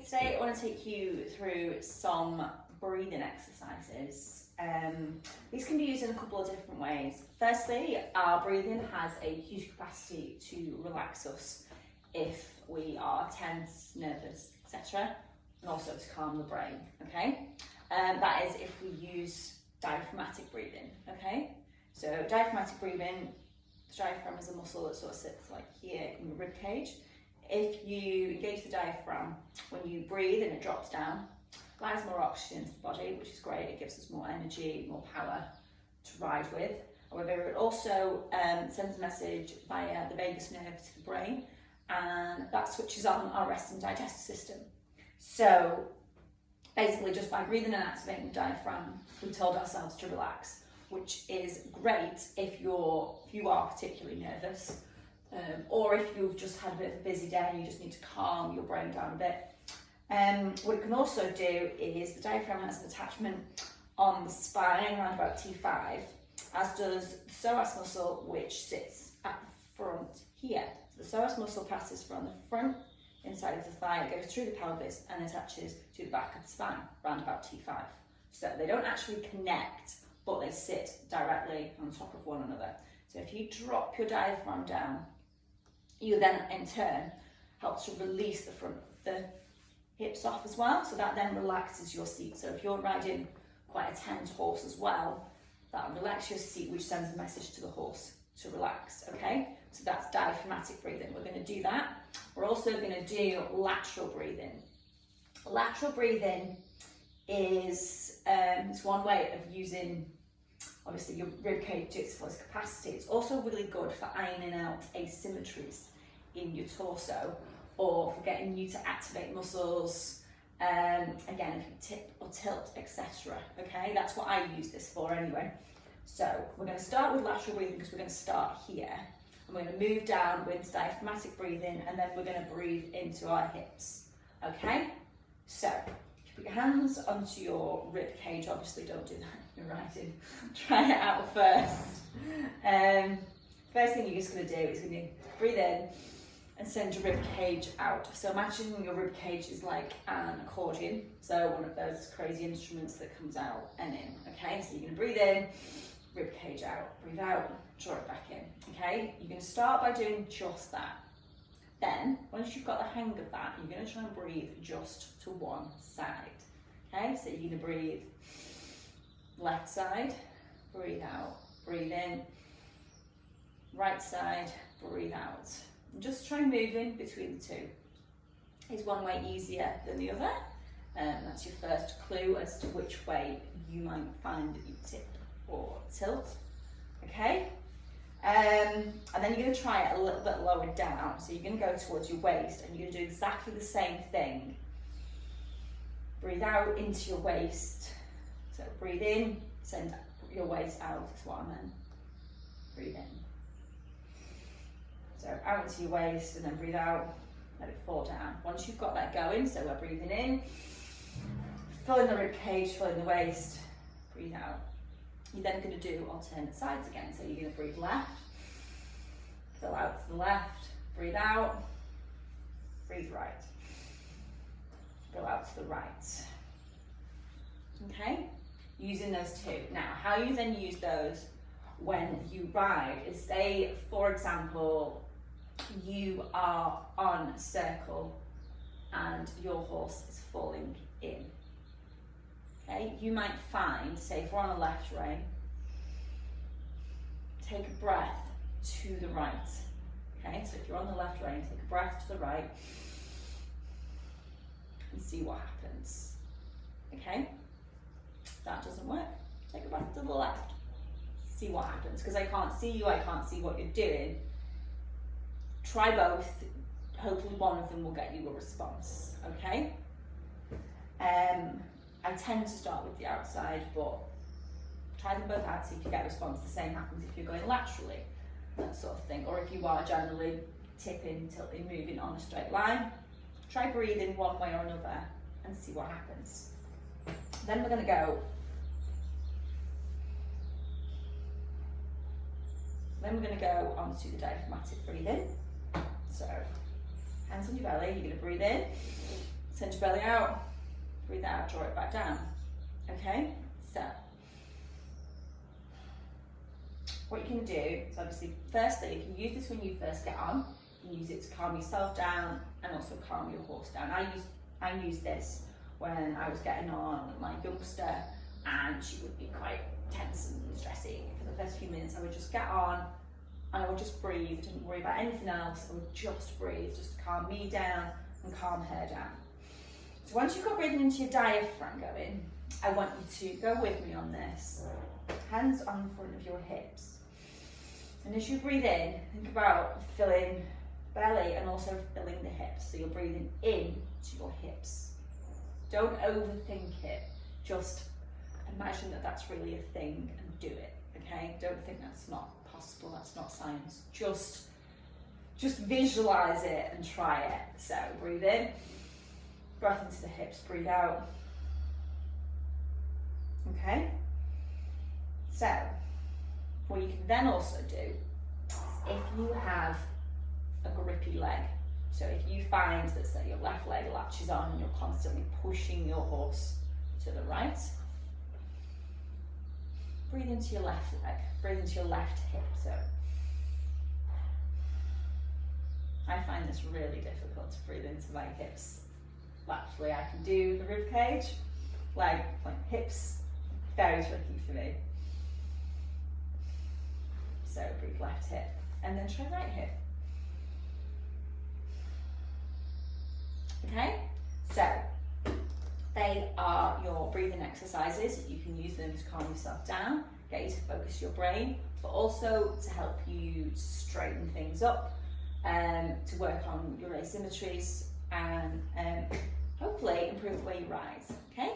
today I want to take you through some breathing exercises. These can be used in a couple of different ways. Firstly, our breathing has a huge capacity to relax us if we are tense, nervous, etc., and also to calm the brain, okay? That is if we use diaphragmatic breathing, okay? So diaphragmatic breathing, the diaphragm is a muscle that sort of sits like here in your rib cage. If you engage the diaphragm, when you breathe and it drops down, allows more oxygen into the body, which is great. It gives us more energy, more power to ride with. However, it also sends a message via the vagus nerve to the brain, and that switches on our rest and digest system. So basically, just by breathing and activating the diaphragm, we told ourselves to relax, which is great if you are particularly nervous, or if you've just had a bit of a busy day and you just need to calm your brain down a bit. What it can also do is the diaphragm has an attachment on the spine around about T5, as does the psoas muscle, which sits at the front here. So the psoas muscle passes from the front inside of the thigh, it goes through the pelvis and attaches to the back of the spine around about T5. So they don't actually connect, but they sit directly on top of one another. So if you drop your diaphragm down, you then in turn help to release the front of the hips off as well, so that then relaxes your seat. So if you're riding quite a tense horse as well, that will relax your seat, which sends a message to the horse to relax, okay? So that's diaphragmatic breathing. We're going to do that. We're also going to do lateral breathing. Lateral breathing is it's one way of using obviously your rib cage to its fullest capacity. It's also really good for ironing out asymmetries in your torso, or for getting you to activate muscles, again, if you tip or tilt, etc. Okay, that's what I use this for anyway. So we're going to start with lateral breathing because we're going to start here, and we're going to move down with diaphragmatic breathing, and then we're going to breathe into our hips. Okay, so put your hands onto your rib cage. Obviously don't do that if you're riding. Try it out first. First thing you're just going to do is going to breathe in and send your rib cage out. So imagine your rib cage is like an accordion, so one of those crazy instruments that comes out and in, okay? So you're going to breathe in, rib cage out, breathe out, draw it back in, okay? You're going to start by doing just that. Then, once you've got the hang of that, you're going to try and breathe just to one side, okay? So you're going to breathe left side, breathe out, breathe in, right side, breathe out. And just try moving between the two. Is one way easier than the other? That's your first clue as to which way you might find that you tip or tilt, okay? And then you're going to try it a little bit lower down. So you're going to go towards your waist, and you're going to do exactly the same thing. Breathe out into your waist. So breathe in, send your waist out, is what I meant. Breathe in. So out into your waist, and then breathe out, let it fall down. Once you've got that going, so we're breathing in, filling the rib cage, filling the waist, breathe out. You're then going to do alternate sides again. So you're going to breathe left, fill out to the left, breathe out, breathe right, fill out to the right. Okay, using those two. Now, how you then use those when you ride is, say, for example, you are on a circle and your horse is falling in. Okay, you might find, say if we're on a left rein, take a breath to the right. Okay, so if you're on the left rein, take a breath to the right and see what happens. Okay, if that doesn't work, take a breath to the left. See what happens, because I can't see you, I can't see what you're doing. Try both, hopefully one of them will get you a response, okay? I tend to start with the outside, but try them both out, see if you get a response. The same happens if you're going laterally, that sort of thing, or if you are generally tipping, tilting, moving on a straight line. Try breathing one way or another and see what happens. Then we're going to go on to the diaphragmatic breathing. So, hands on your belly, you're going to breathe in, Send your belly out, breathe out, draw it back down. Okay, so what you can do is obviously, firstly, you can use this when you first get on. You can use it to calm yourself down and also calm your horse down. I use this when I was getting on my youngster, and she would be quite tense and stressy. For the first few minutes, I would just get on and I would just breathe, didn't worry about anything else. I would just breathe, just to calm me down and calm her down. So once you've got breathing into your diaphragm going, I want you to go with me on this. Hands on front of your hips. And as you breathe in, think about filling belly and also filling the hips. So you're breathing in to your hips. Don't overthink it. Just imagine that that's really a thing and do it, okay? Don't think that's not possible, that's not science. Just visualize it and try it. So breathe in, breath into the hips, breathe out. Okay? So, what you can then also do is if you have a grippy leg, so if you find that, say, your left leg latches on and you're constantly pushing your horse to the right, breathe into your left leg, breathe into your left hip. So I find this really difficult to breathe into my hips. Laterally, I can do the rib cage, like hips, very tricky for me. So breathe left hip and then try right hip. Okay, so they are your breathing exercises. You can use them to calm yourself down, get you to focus your brain, but also to help you straighten things up, to work on your asymmetries and hopefully improve the way you rise, okay?